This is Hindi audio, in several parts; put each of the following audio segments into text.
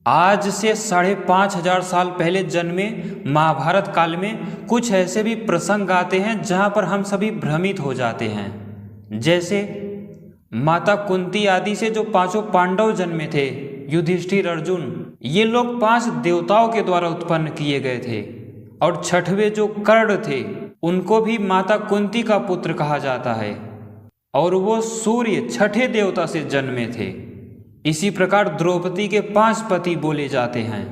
आज से 5,500 साल पहले जन्मे महाभारत काल में कुछ ऐसे भी प्रसंग आते हैं जहाँ पर हम सभी भ्रमित हो जाते हैं। जैसे माता कुंती आदि से जो पांचों पांडव जन्मे थे, युधिष्ठिर, अर्जुन, ये लोग 5 देवताओं के द्वारा उत्पन्न किए गए थे। और छठवें जो कर्ण थे उनको भी माता कुंती का पुत्र कहा जाता है और वो सूर्य छठे देवता से जन्मे थे। इसी प्रकार द्रौपदी के 5 पति बोले जाते हैं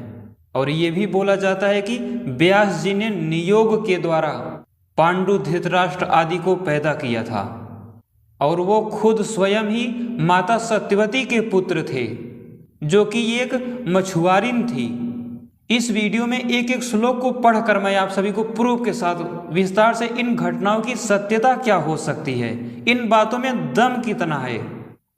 और ये भी बोला जाता है कि व्यास जी ने नियोग के द्वारा पांडु, धृतराष्ट्र आदि को पैदा किया था और वो खुद स्वयं ही माता सत्यवती के पुत्र थे जो कि एक मछुआरिन थी। इस वीडियो में एक एक श्लोक को पढ़कर मैं आप सभी को प्रूफ के साथ विस्तार से इन घटनाओं की सत्यता क्या हो सकती है, इन बातों में दम कितना है।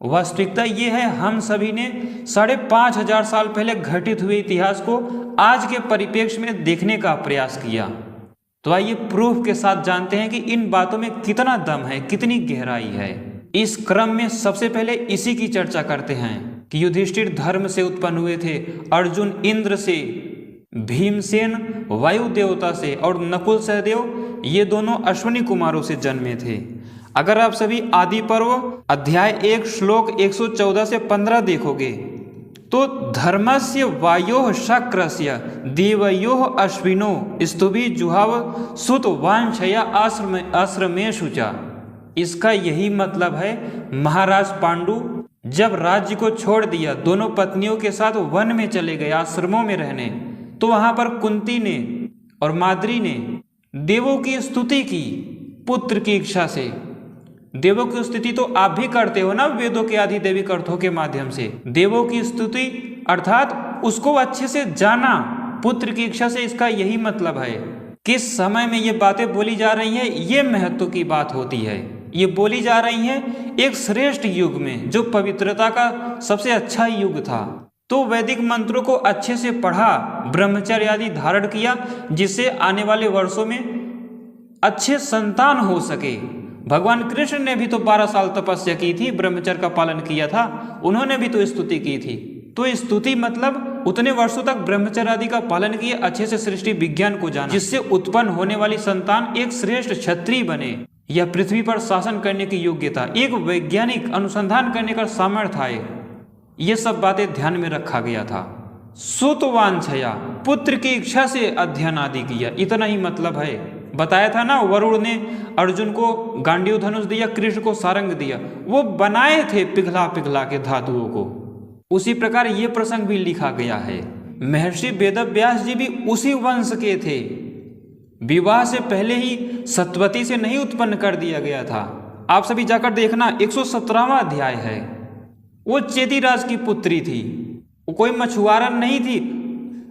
वास्तविकता ये है, हम सभी ने 5,500 साल पहले घटित हुए इतिहास को आज के परिप्रेक्ष्य में देखने का प्रयास किया। तो आइए प्रूफ के साथ जानते हैं कि इन बातों में कितना दम है, कितनी गहराई है। इस क्रम में सबसे पहले इसी की चर्चा करते हैं कि युधिष्ठिर धर्म से उत्पन्न हुए थे, अर्जुन इंद्र से, भीमसेन वायु देवता से और नकुल सहदेव ये दोनों अश्विनी कुमारों से जन्मे थे। अगर आप सभी आदि पर्व अध्याय 1 श्लोक 114 से 15 देखोगे तो धर्मस्य वायोः शक्रस्य देवयोः अश्विनो स्तुभि जुहाव सुत वांछया आश्रमेषु च। इसका यही मतलब है, महाराज पांडु जब राज्य को छोड़ दिया, दोनों पत्नियों के साथ वन में चले गए आश्रमों में रहने, तो वहां पर कुंती ने और माद्री ने देवों की स्तुति की पुत्र की इच्छा से। देवों की स्तुति तो आप भी करते हो ना, वेदों के आदि दैविक अर्थों के माध्यम से। देवों की स्तुति अर्थात उसको अच्छे से जाना पुत्र की इच्छा से। इसका यही मतलब है। किस समय में ये बातें बोली जा रही हैं, ये महत्व की बात होती है। ये बोली जा रही हैं एक श्रेष्ठ युग में, जो पवित्रता का सबसे अच्छा युग था। तो वैदिक मंत्रों को अच्छे से पढ़ा, ब्रह्मचर्य आदि धारण किया, जिससे आने वाले वर्षों में अच्छे संतान हो सके। भगवान कृष्ण ने भी तो 12 साल तपस्या की थी, ब्रह्मचर्य का पालन किया था, उन्होंने भी तो स्तुति की थी। तो स्तुति मतलब उतने वर्षों तक ब्रह्मचर्य आदि का पालन किए, अच्छे से सृष्टि विज्ञान को जाना, जिससे उत्पन्न होने वाली संतान एक श्रेष्ठ क्षत्रिय बने, या पृथ्वी पर शासन करने की योग्यता, एक वैज्ञानिक अनुसंधान करने का सामर्थ्य आए। ये सब बातें ध्यान में रखा गया था। सुतवांछया, पुत्र की इच्छा से अध्ययन आदि किया, इतना ही मतलब है। बताया था ना, वरुण ने अर्जुन को गांडीव धनुष दिया, कृष्ण को सारंग दिया, वो बनाए थे पिघला पिघला के धातुओं को। उसी प्रकार ये प्रसंग भी लिखा गया है। महर्षि वेदव्यास जी भी उसी वंश के थे। विवाह से पहले ही सत्यवती से नहीं उत्पन्न कर दिया गया था। आप सभी जाकर देखना, 117वां अध्याय है। वो चेदीराज की पुत्री थी, वो कोई मछुआरन नहीं थी।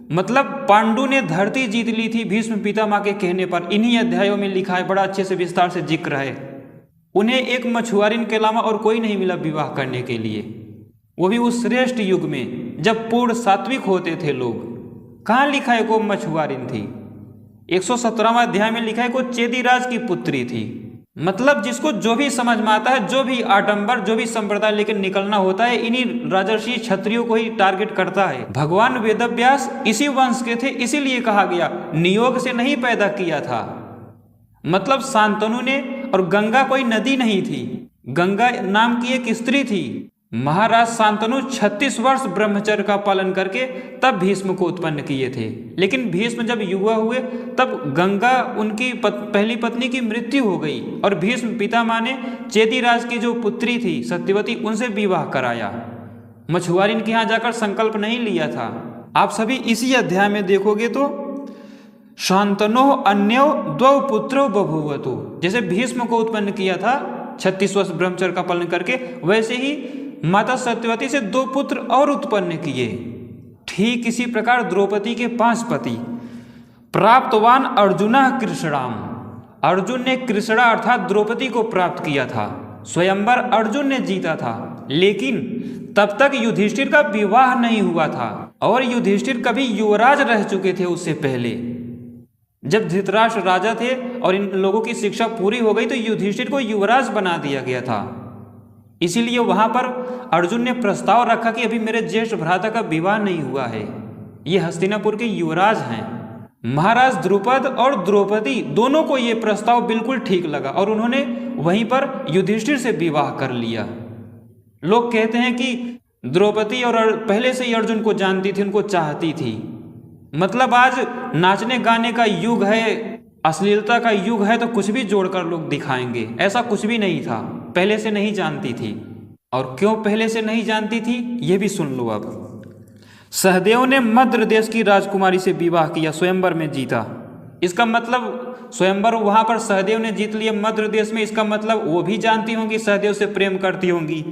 मतलब पांडु ने धरती जीत ली थी भीष्म पितामह के कहने पर। इन्हीं अध्यायों में लिखा है, बड़ा अच्छे से विस्तार से जिक्र है। उन्हें एक मछुआरिन के अलावा और कोई नहीं मिला विवाह करने के लिए, वो भी उस श्रेष्ठ युग में जब पूर्ण सात्विक होते थे लोग। कहाँ लिखा है को मछुआरिन थी? 117वां अध्याय में लिखा है को चेदीराज की पुत्री थी। मतलब जिसको जो भी समझ में आता है, जो भी आडंबर, जो भी संप्रदाय लेकर निकलना होता है, इन्हीं राजर्षि क्षत्रियों को ही टारगेट करता है। भगवान वेदव्यास इसी वंश के थे, इसीलिए कहा गया नियोग से नहीं पैदा किया था। मतलब शांतनु ने, और गंगा कोई नदी नहीं थी, गंगा नाम की एक स्त्री थी। महाराज शांतनु 36 वर्ष ब्रह्मचर्य का पालन करके तब भीष्म को उत्पन्न किए थे। लेकिन भीष्म जब युवा हुए तब गंगा, उनकी पहली पत्नी की मृत्यु हो गई और भीष्म पितामह ने चेदीराज की जो पुत्री थी सत्यवती, उनसे विवाह कराया। मछुआरिन के यहाँ जाकर संकल्प नहीं लिया था। आप सभी इसी अध्याय में देखोगे तो शांतनो अन्यो द्वौ पुत्रो बभूवतु, जैसे भीष्म को उत्पन्न किया था 36 वर्ष ब्रह्मचर्य का पालन करके, वैसे ही माता सत्यवती से 2 पुत्र और उत्पन्न किए। ठीक इसी प्रकार द्रौपदी के 5 पति। प्राप्तवान अर्जुनः कृष्णाम, अर्जुन ने कृष्णा अर्थात द्रौपदी को प्राप्त किया था। स्वयंवर अर्जुन ने जीता था, लेकिन तब तक युधिष्ठिर का विवाह नहीं हुआ था और युधिष्ठिर कभी युवराज रह चुके थे उससे पहले। जब धृतराष्ट्र राजा थे और इन लोगों की शिक्षा पूरी हो गई तो युधिष्ठिर को युवराज बना दिया गया था। इसीलिए वहां पर अर्जुन ने प्रस्ताव रखा कि अभी मेरे ज्येष्ठ भ्राता का विवाह नहीं हुआ है, ये हस्तिनापुर के युवराज हैं। महाराज द्रुपद और द्रौपदी दोनों को ये प्रस्ताव बिल्कुल ठीक लगा और उन्होंने वहीं पर युधिष्ठिर से विवाह कर लिया। लोग कहते हैं कि द्रौपदी और पहले से ही अर्जुन को जानती थी, उनको चाहती थी। मतलब आज नाचने गाने का युग है, अश्लीलता का युग है, तो कुछ भी जोड़कर लोग दिखाएंगे। ऐसा कुछ भी नहीं था, पहले से नहीं जानती थी। और क्यों पहले से नहीं जानती थी ये भी सुन लो। अब सहदेव ने मद्र देश की राजकुमारी से विवाह किया, स्वयंवर में जीता। इसका मतलब स्वयंवर वहां पर सहदेव ने जीत लिया मद्र देश में, इसका मतलब वो भी जानती होंगी, सहदेव से प्रेम करती होंगी।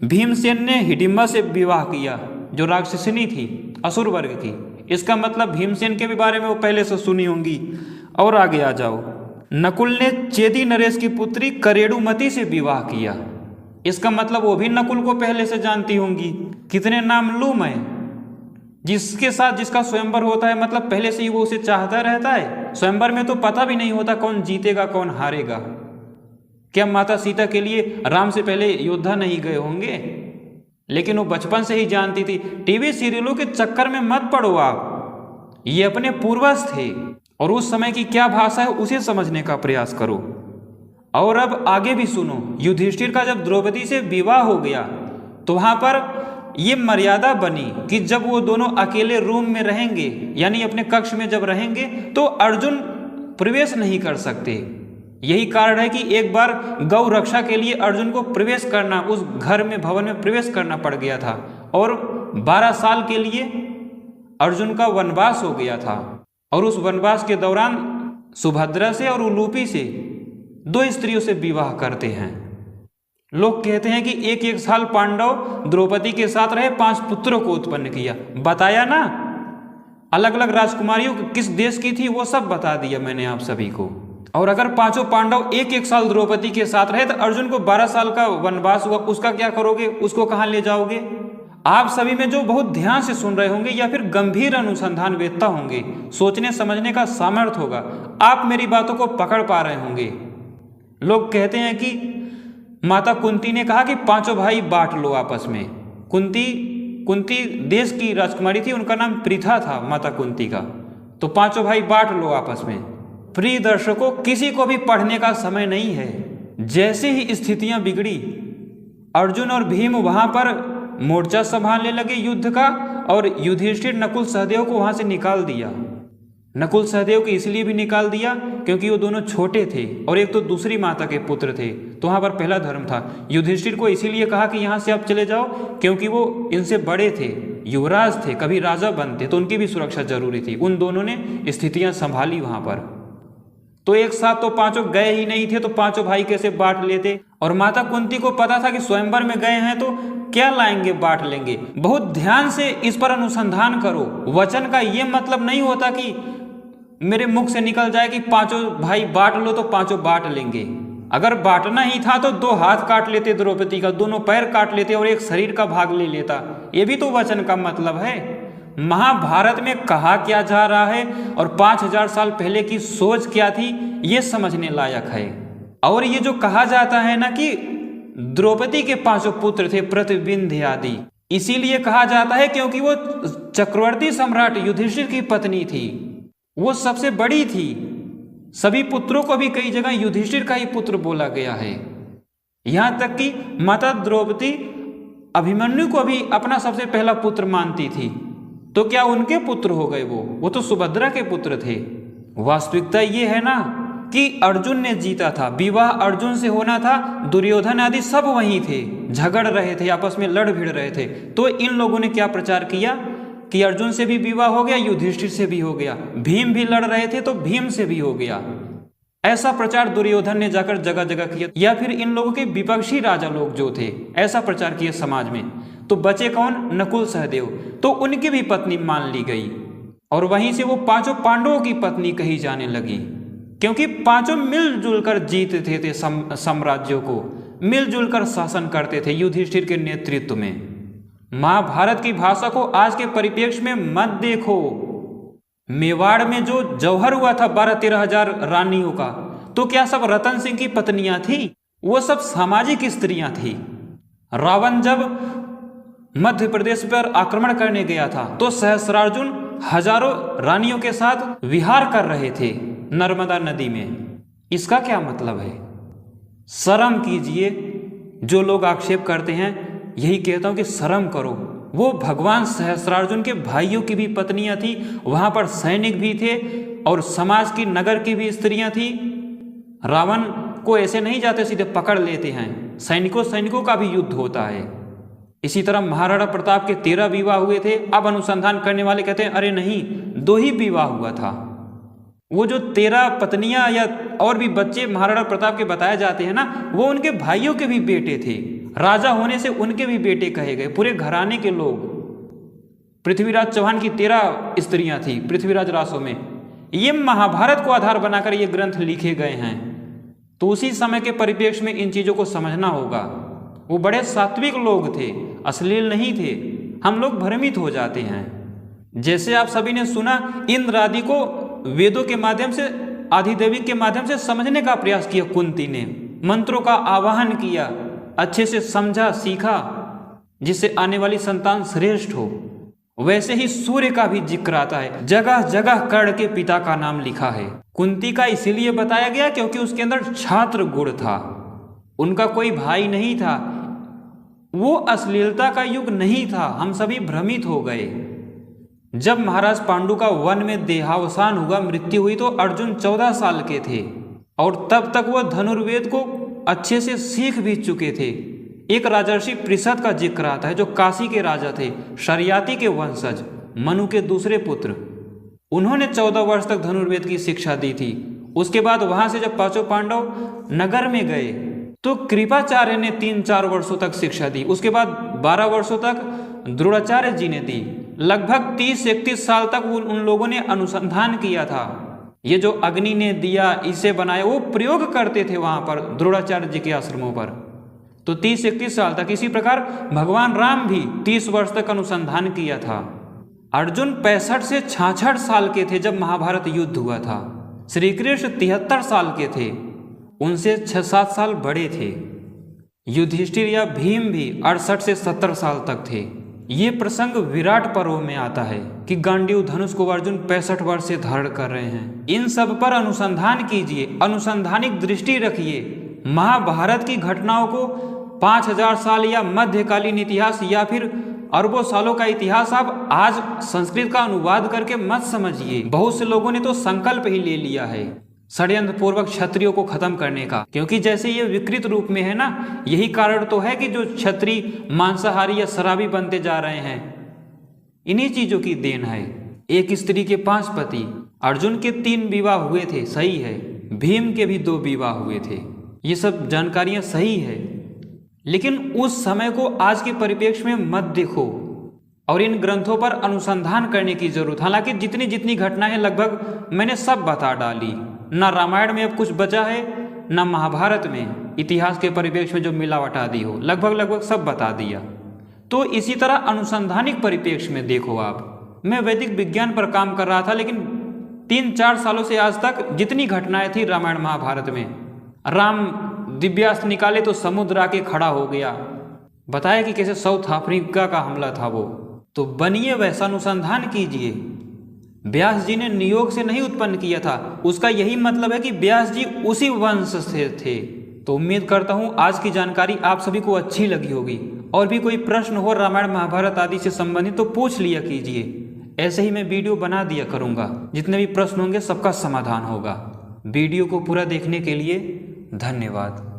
भीमसेन ने हिडिंबा से विवाह किया जो राक्षसिनी थी, असुर वर्ग की, इसका मतलब भीमसेन के भी बारे में वो पहले से सुनी होंगी। और आगे आ जाओ, नकुल ने चेदी नरेश की पुत्री करेड़ुमती से विवाह किया, इसका मतलब वो भी नकुल को पहले से जानती होंगी। कितने नाम लूं मैं, जिसके साथ जिसका स्वयंवर होता है मतलब पहले से ही वो उसे चाहता रहता है। स्वयंवर में तो पता भी नहीं होता कौन जीतेगा कौन हारेगा। क्या माता सीता के लिए राम से पहले योद्धा नहीं गए होंगे? लेकिन वो बचपन से ही जानती थी। टीवी सीरियलों के चक्कर में मत पड़ो आप, ये अपने पूर्वज थे और उस समय की क्या भाषा है उसे समझने का प्रयास करो। और अब आगे भी सुनो, युधिष्ठिर का जब द्रौपदी से विवाह हो गया तो वहां पर ये मर्यादा बनी कि जब वो दोनों अकेले रूम में रहेंगे, यानी अपने कक्ष में जब रहेंगे, तो अर्जुन प्रवेश नहीं कर सकते। यही कारण है कि एक बार गौ रक्षा के लिए अर्जुन को प्रवेश करना, उस घर में भवन में प्रवेश करना पड़ गया था। और 12 साल के लिए अर्जुन का वनवास हो गया था। और उस वनवास के दौरान सुभद्रा से और उलूपी से 2 स्त्रियों से विवाह करते हैं। लोग कहते हैं कि एक साल पांडव द्रौपदी के साथ रहे, 5 पुत्रों को उत्पन्न किया। बताया ना, अलग अलग राजकुमारियों किस देश की थी वो सब बता दिया मैंने आप सभी को। और अगर 5 पांडव एक साल द्रौपदी के साथ रहे तो अर्जुन को 12 साल का वनवास हुआ, उसका क्या करोगे, उसको कहाँ ले जाओगे? आप सभी में जो बहुत ध्यान से सुन रहे होंगे या फिर गंभीर अनुसंधान वेत्ता होंगे, सोचने समझने का सामर्थ्य होगा, आप मेरी बातों को पकड़ पा रहे होंगे। लोग कहते हैं कि माता कुंती ने कहा कि 5 भाई बांट लो आपस में। कुंती देश की राजकुमारी थी, उनका नाम पृथा था, माता कुंती का। तो 5 भाई बांट लो आपस में। प्रिय दर्शकों, किसी को भी पढ़ने का समय नहीं है। जैसे ही स्थितियां बिगड़ी, अर्जुन और भीम वहां पर मोर्चा संभालने लगे युद्ध का, और युधिष्ठिर नकुल सहदेव को वहां से निकाल दिया। नकुल सहदेव को इसलिए भी निकाल दिया क्योंकि वो दोनों छोटे थे और एक तो दूसरी माता के पुत्र थे, तो वहां पर पहला धर्म था। युधिष्ठिर को इसीलिए कहा कि यहां से आप चले जाओ क्योंकि वो इनसे बड़े थे, युवराज थे, कभी राजा बनते, तो उनकी भी सुरक्षा जरूरी थी। उन दोनों ने स्थितियां संभाली वहां पर। तो एक साथ तो 5 गए ही नहीं थे, तो 5 भाई कैसे बांट लेते? और माता कुंती को पता था कि स्वयंवर में गए हैं तो क्या लाएंगे, बांट लेंगे। बहुत ध्यान से इस पर अनुसंधान करो। वचन का ये मतलब नहीं होता कि मेरे मुख से निकल जाए कि 5 भाई बांट लो तो 5 बांट लेंगे। अगर बांटना ही था तो 2 हाथ काट लेते द्रौपदी का, दोनों पैर काट लेते और एक शरीर का भाग ले लेता। ये भी तो वचन का मतलब है। महाभारत में कहा क्या जा रहा है और 5000 साल पहले की सोच क्या थी, ये समझने लायक है। और ये जो कहा जाता है ना कि द्रौपदी के 5 पुत्र थे, प्रतिविंध्य आदि, इसीलिए कहा जाता है क्योंकि वो चक्रवर्ती सम्राट युधिष्ठिर की पत्नी थी, वो सबसे बड़ी थी। सभी पुत्रों को भी कई जगह युधिष्ठिर का ही पुत्र बोला गया है। यहां तक कि माता द्रौपदी अभिमन्यु को भी अपना सबसे पहला पुत्र मानती थी। तो क्या उनके पुत्र हो गए? वो तो सुभद्रा के पुत्र थे। वास्तविकता ये है ना कि अर्जुन ने जीता था, विवाह अर्जुन से होना था, दुर्योधन आदि सब वहीं थे, झगड़ रहे थे, आपस में लड़ भिड़ रहे थे। तो इन लोगों ने क्या प्रचार किया कि अर्जुन से भी विवाह हो गया, युधिष्ठिर से भी हो गया, भीम भी लड़ रहे थे तो भीम से भी हो गया। ऐसा प्रचार दुर्योधन ने जाकर जगह जगह किया, या फिर इन लोगों के विपक्षी राजा लोग जो थे ऐसा प्रचार किए समाज में। तो बचे कौन? नकुल सहदेव, तो उनकी भी पत्नी मान ली गई और वहीं से वो 5 पांडवों की पत्नी कही जाने लगी, क्योंकि 5 मिलजुल कर जीतते थे साम्राज्यों को, मिलजुल कर शासन करते थे युधिष्ठिर के नेतृत्व में। महाभारत की भाषा को आज के परिप्रेक्ष्य में मत देखो। मेवाड़ में जो जौहर हुआ था 12-13 हजार रानियों का, तो क्या सब रतन सिंह की पत्नियां थी? वो सब सामाजिक स्त्रियां थी। रावण जब मध्य प्रदेश पर आक्रमण करने गया था तो सहस्रार्जुन हजारों रानियों के साथ विहार कर रहे थे नर्मदा नदी में। इसका क्या मतलब है? शर्म कीजिए। जो लोग आक्षेप करते हैं, यही कहता हूं कि शर्म करो। वो भगवान सहस्रार्जुन के भाइयों की भी पत्नियां थी, वहां पर सैनिक भी थे और समाज की, नगर की भी स्त्रियां थी। रावण को ऐसे नहीं जाते सीधे पकड़ लेते हैं, सैनिकों का भी युद्ध होता है। इसी तरह महाराणा प्रताप के 13 विवाह हुए थे। अब अनुसंधान करने वाले कहते हैं अरे नहीं, 2 ही विवाह हुआ था। वो जो 13 पत्नियां या और भी बच्चे महाराणा प्रताप के बताए जाते हैं ना, वो उनके भाइयों के भी बेटे थे। राजा होने से उनके भी बेटे कहे गए, पूरे घराने के लोग। पृथ्वीराज चौहान की 13 स्त्रियां थी पृथ्वीराज रासों में। ये महाभारत को आधार बनाकर ये ग्रंथ लिखे गए हैं। तो उसी समय के परिप्रेक्ष्य में इन चीजों को समझना होगा। वो बड़े सात्विक लोग थे, अश्लील नहीं थे। हम लोग भ्रमित हो जाते हैं। जैसे आप सभी ने सुना, इंद्र आदि को वेदों के माध्यम से, आदिदेविक के माध्यम से समझने का प्रयास किया कुंती ने, मंत्रों का आवाहन किया, अच्छे से समझा, सीखा, जिससे आने वाली संतान श्रेष्ठ हो। वैसे ही सूर्य का भी जिक्र आता है, जगह जगह कर्ण के पिता का नाम लिखा है। कुंती का इसीलिए बताया गया क्योंकि उसके अंदर छात्र गुण था। उनका कोई भाई नहीं था। वो अश्लीलता का युग नहीं था। हम सभी भ्रमित हो गए। जब महाराज पांडु का वन में देहावसान हुआ, मृत्यु हुई, तो अर्जुन 14 साल के थे और तब तक वह धनुर्वेद को अच्छे से सीख भी चुके थे। एक राजर्षि पृषद का जिक्र आता है जो काशी के राजा थे, शर्याति के वंशज, मनु के दूसरे पुत्र। उन्होंने 14 वर्ष तक धनुर्वेद की शिक्षा दी थी। उसके बाद वहां से जब 5 पांडव नगर में गए तो कृपाचार्य ने 3-4 वर्षों तक शिक्षा दी। उसके बाद 12 वर्षों तक द्रोणाचार्य जी ने दी। लगभग 30-31 साल तक उन लोगों ने अनुसंधान किया था। ये जो अग्नि ने दिया, इसे बनाया, वो प्रयोग करते थे वहां पर द्रोणाचार्य जी के आश्रमों पर। तो 30-31 साल तक। इसी प्रकार भगवान राम भी 30 वर्ष तक अनुसंधान किया था। अर्जुन 65 से 66 साल के थे जब महाभारत युद्ध हुआ था। श्री कृष्ण 73 साल के थे, उनसे 6-7 साल बड़े थे। युधिष्ठिर या भीम भी 68 से 70 साल तक थे। ये प्रसंग विराट पर्व में आता है कि गांडीव धनुष को अर्जुन 65 वर्ष से धारण कर रहे हैं। इन सब पर अनुसंधान कीजिए, अनुसंधानिक दृष्टि रखिए। महाभारत की घटनाओं को 5000 साल या मध्यकालीन इतिहास या फिर अरबों सालों का इतिहास आप आज संस्कृत का अनुवाद करके मत समझिए। बहुत से लोगों ने तो संकल्प ही ले लिया है षड्यंत्र पूर्वक क्षत्रियों को खत्म करने का, क्योंकि जैसे ये विकृत रूप में है ना, यही कारण तो है कि जो क्षत्रिय मांसाहारी या शराबी बनते जा रहे हैं। इन्हीं चीजों की देन है। एक स्त्री के 5 पति, अर्जुन के 3 विवाह हुए थे, सही है। भीम के भी 2 विवाह हुए थे। ये सब जानकारियां सही है, लेकिन उस समय को आज के परिप्रेक्ष्य में मत देखो और इन ग्रंथों पर अनुसंधान करने की जरूरत। हालांकि जितनी जितनी घटनाएं लगभग मैंने सब बता डाली। न रामायण में अब कुछ बचा है, न महाभारत में इतिहास के परिप्रेक्ष्य में जो मिलावट आदि हो, लगभग सब बता दिया। तो इसी तरह अनुसंधानिक परिप्रेक्ष्य में देखो आप। मैं वैदिक विज्ञान पर काम कर रहा था, लेकिन 3-4 सालों से आज तक जितनी घटनाएं थी रामायण महाभारत में, राम दिव्यास्त्र निकाले तो समुद्र आके खड़ा हो गया, बताया कि कैसे साउथ अफ्रीका का हमला था वो। तो बनिए वैसा अनुसंधान कीजिए। व्यास जी ने नियोग से नहीं उत्पन्न किया था, उसका यही मतलब है कि व्यास जी उसी वंश से थे। तो उम्मीद करता हूँ आज की जानकारी आप सभी को अच्छी लगी होगी। और भी कोई प्रश्न हो रामायण महाभारत आदि से संबंधित तो पूछ लिया कीजिए। ऐसे ही मैं वीडियो बना दिया करूँगा, जितने भी प्रश्न होंगे सबका समाधान होगा। वीडियो को पूरा देखने के लिए धन्यवाद।